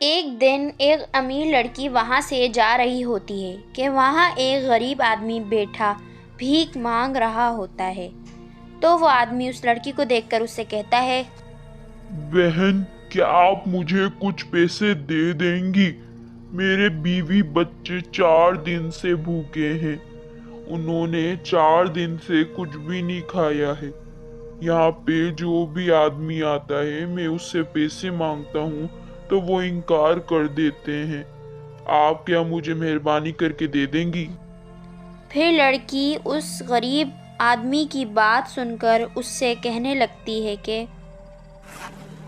ایک دن ایک امیر لڑکی وہاں سے جا رہی ہوتی ہے کہ وہاں ایک غریب آدمی بیٹھا بھیک مانگ رہا ہوتا ہے۔ تو وہ آدمی اس لڑکی کو دیکھ کر اس سے کہتا ہے، بہن، کیا آپ مجھے کچھ پیسے دے دیں گی؟ میرے بیوی بچے 4 دن سے بھوکے ہیں۔ انہوں نے 4 دن سے کچھ بھی نہیں کھایا ہے۔ یہاں پہ جو بھی آدمی آتا ہے میں اس سے پیسے مانگتا ہوں تو وہ انکار کر دیتے ہیں۔ آپ کیا مجھے مہربانی کر کے دے دیں گی؟ پھر لڑکی اس غریب آدمی کی بات سن کر اس سے کہنے لگتی ہے کہ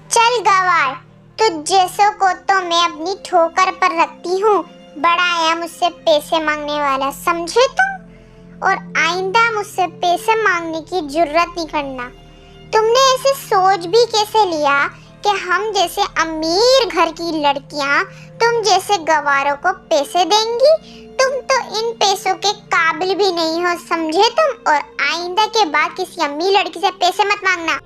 چل گوار، تجھ جیسوں کو تو میں اپنی ٹھوکر پر رکھتی ہوں۔ بڑا آیا مجھ سے پیسے مانگنے والا، سمجھے تم؟ اور آئندہ مجھ سے پیسے مانگنے کی جرت نہیں کرنا۔ تم نے ایسے سوچ بھی کیسے لیا کہ ہم جیسے امیر گھر کی لڑکیاں تم جیسے گواروں کو پیسے دیں گی؟ تم تو ان پیسوں کے قابل بھی نہیں ہو، سمجھے تم؟ اور آئندہ کے بعد کسی امیر لڑکی سے پیسے مت مانگنا۔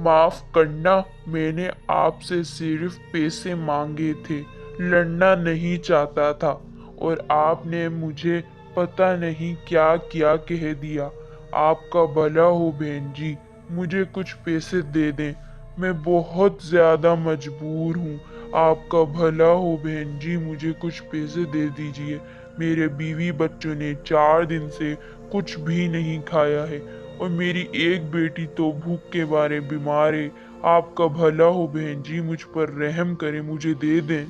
معاف کرنا، میں نے آپ سے صرف پیسے مانگے تھے، لڑنا نہیں چاہتا تھا، اور آپ نے مجھے پتہ نہیں کیا کیا کہہ دیا۔ آپ کا بھلا ہو بہن جی، مجھے کچھ پیسے دے دیں، میں بہت زیادہ مجبور ہوں۔ آپ کا بھلا ہو بہن جی، مجھے کچھ پیسے دے دیجئے۔ میرے بیوی بچوں نے 4 دن سے کچھ بھی نہیں کھایا ہے، اور میری ایک بیٹی تو بھوک کے مارے بیمار ہے۔ آپ کا بھلا ہو بہن جی، مجھ پر رحم کریں، مجھے دے دیں۔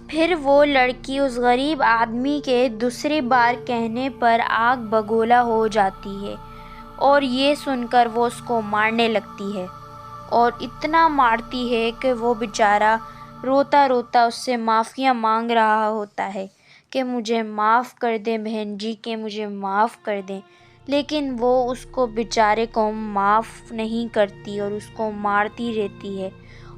پھر وہ لڑکی اس غریب آدمی کے دوسری بار کہنے پر آگ بگولا ہو جاتی ہے، اور یہ سن کر وہ اس کو مارنے لگتی ہے، اور اتنا مارتی ہے کہ وہ بیچارہ روتا روتا اس سے معافیاں مانگ رہا ہوتا ہے کہ مجھے معاف کر دیں بہن جی، کہ مجھے معاف کر دیں، لیکن وہ اس کو بیچارے کو معاف نہیں کرتی اور اس کو مارتی رہتی ہے،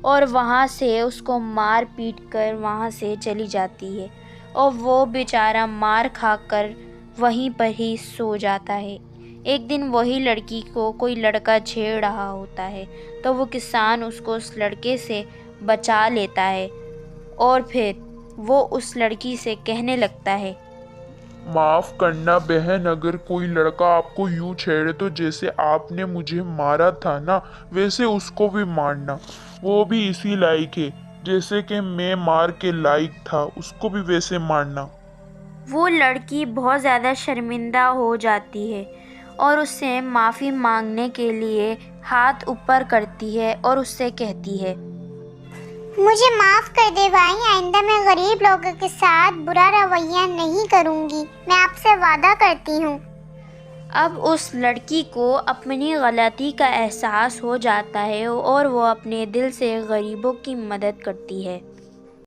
اور وہاں سے اس کو مار پیٹ کر وہاں سے چلی جاتی ہے، اور وہ بیچارہ مار کھا کر وہیں پر ہی سو جاتا ہے۔ ایک دن وہی لڑکی کو کوئی لڑکا چھیڑ رہا ہوتا ہے، تو وہ کسان اس کو اس لڑکے سے بچا لیتا ہے، اور پھر وہ اس لڑکی سے کہنے لگتا ہے، معاف کرنا بہن، اگر کوئی لڑکا آپ کو یوں چھیڑے تو جیسے آپ نے مجھے مارا تھا نا، ویسے اس کو بھی مارنا۔ وہ بھی اسی لائق ہے جیسے کہ میں مار کے لائق تھا، اس کو بھی ویسے مارنا۔ وہ لڑکی بہت زیادہ شرمندہ ہو جاتی ہے اور اس سے معافی مانگنے کے لیے ہاتھ اوپر کرتی ہے اور اس سے کہتی ہے، مجھے معاف کر دے بھائی، آئندہ میں غریب لوگوں کے ساتھ برا رویہ نہیں کروں گی، میں آپ سے وعدہ کرتی ہوں۔ اب اس لڑکی کو اپنی غلطی کا احساس ہو جاتا ہے اور وہ اپنے دل سے غریبوں کی مدد کرتی ہے۔